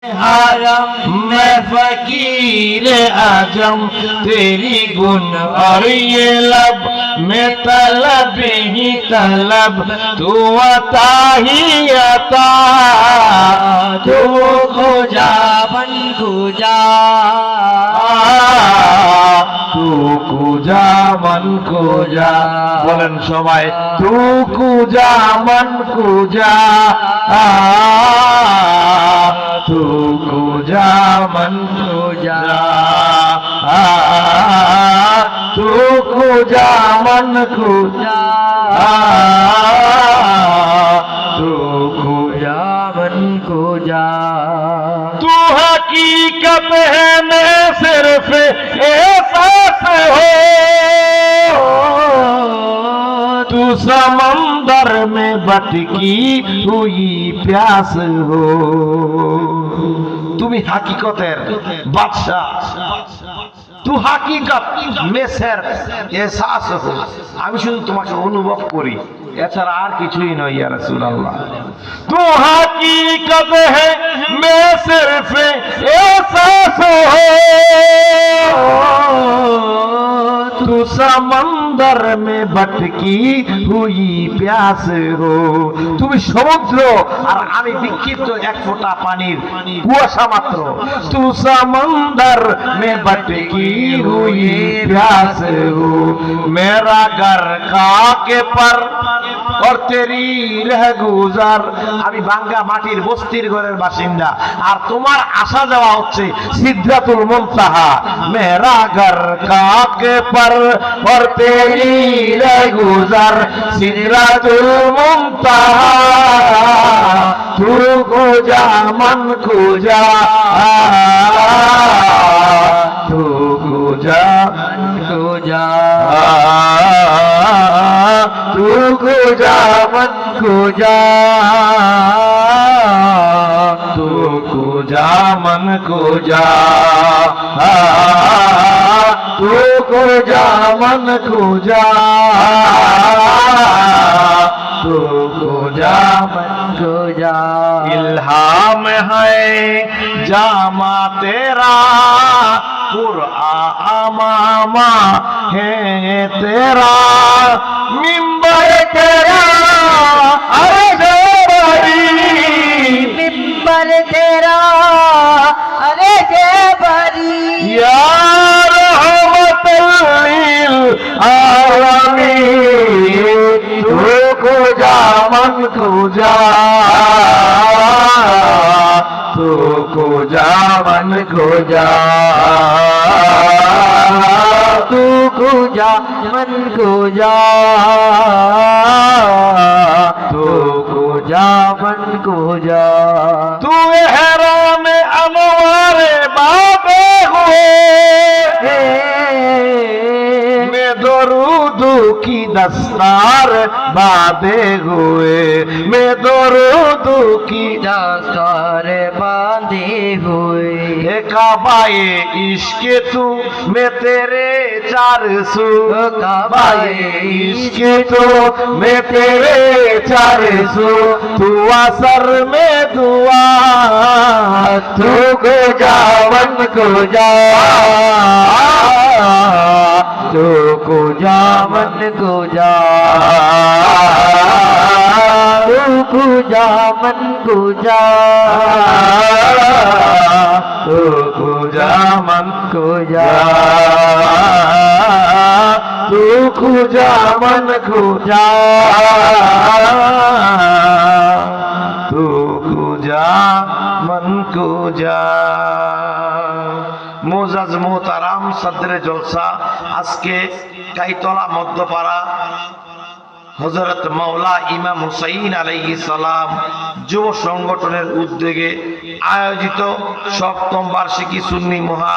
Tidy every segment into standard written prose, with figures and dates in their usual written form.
हरम मैं फकीर आजम तेरी गुन और ये लब मैं तलब ही तलब तू अता ही अता तू खुजा बन खुजा तू खुजा मन खुजा बोलें सबाई तू खुजा मन खुजा तू खुजा मन खुजा तू खुजा मन खुजा तू खुजा मन खुजा तू हकीकत है मैं सिर्फ एहसास हो तू समंदर में भटकी हुई प्यास हो তুমি হাকিকতের বাদশা তু হাকিকত মেসের এহসাস হো আমি শুধু তোমাকে অনুভব করি এছাড়া আর কিছুই নয় ইয়া রাসূলুল্লাহ তু হাকিকত है मैं सिर्फ एहसास हो तू समंदर में भटकी हुई प्यास हो তুমি সমুদ্র আর আমি বিক্ষিপ্ত এক ফোঁটা পানির কুয়াশা মাত্র तू समंदर में भटकी हुई प्यास हो मेरा घर खाके पर और तेरी रह गुजार আমি ভাঙ্গা মাটির বস্তির ঘরের বাসিন্দা আর তোমার আসা যাওয়া হচ্ছে সিদরাতুল মুনতাহা मेरा घर खाके पर और तेरी रह गुजार सिदरातुल मुनताहा तू खुजा मन खुजा तू खुजा मन खुजा तू खुजा मन खुजा तू खुजा मन खुजा तू खुजा मन खुजा तू खुजा मन खुजा इल्हाम है जामा तेरा कुरआमामा है तेरा मिंबर तेरा अरे मिंबर तेरा अरे बरी या रहमतुल आलमीन तू खुजा मन खुजा तू खुजा मन खुजा तू खुजा मन खुजा तू खुजा मन खुजा तू हैरान अनवारे बाबे हुए मैं दरूद की दस्तार बांधे हुए मैं दरूद की दस्तार बांधे हुए काबाए इश्क तू मैं तेरे चार सू काबाए इश्क तू मैं तेरे चार सू तू असर में दुआ तू खुजा मन खुजा तू खुजा मन खुजा तू खुजा मन खुजा तू खुजा मन खुजा तू खुजा मन खुजा तू खुजा मन खुजा মোজাজ মোহতারাম সদরে জলসা আজকে কাইতলা মধ্যপাড়া হযরত মাওলা ইমাম হুসাইন আলাইহিস সালাম যুব সংগঠনের উদ্যোগে আয়োজিত সপ্তম বার্ষিকী সুন্নি মহা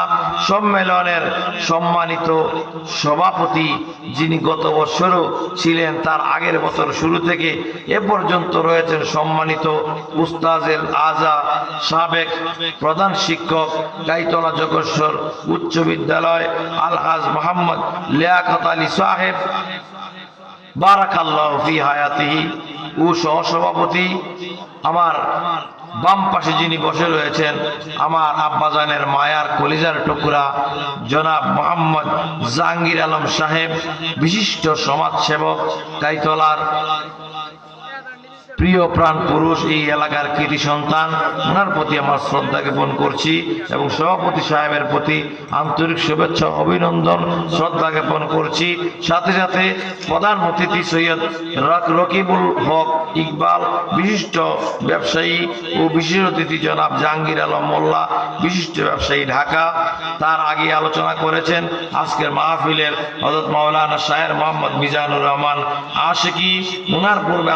সম্মেলনের সম্মানিত সভাপতি যিনি গত বছরও ছিলেন তার আগের বছর শুরু থেকে এ পর্যন্ত রয়েছেন সম্মানিত উস্তাজের আজা সাবেক প্রধান শিক্ষক গাইতলা জগৎসর উচ্চ বিদ্যালয় আলহাজ মোহাম্মদ লিয়াকত আলী সাহেব বারাকাল্লাহু ফি হায়াতিহি ও সহসভাপতি আমার বাম পাশে যিনি বসে রয়েছেন আমার আব্বাজানের মায়ার কলিজার টুকরা জনাব মোহাম্মদ জাহাঙ্গীর আলম সাহেব, বিশিষ্ট সমাজসেবক, কাইতলার প্রিয় প্রাণ পুরুষ, এই এলাকার কৃতি সন্তান। ওনার প্রতি আমার শ্রদ্ধা জ্ঞাপন করছি এবং সভাপতি সাহেবের প্রতি আন্তরিক শুভেচ্ছা অভিনন্দন শ্রদ্ধা জ্ঞাপন করছি। সাথে সাথে প্রধান অতিথি সৈয়দ রকিবুল হক ইকবাল, বিশিষ্ট ব্যবসায়ী, ও বিশেষ অতিথি জনাব জাহাঙ্গীর আলম মোল্লা, বিশিষ্ট ব্যবসায়ী, ঢাকা। তার আগে আলোচনা করেছেন আজকের মাহফিলের হযরত মাওলানা শায়ের মোহাম্মদ মিজানুর রহমান আশিকি। ওনার পূর্বে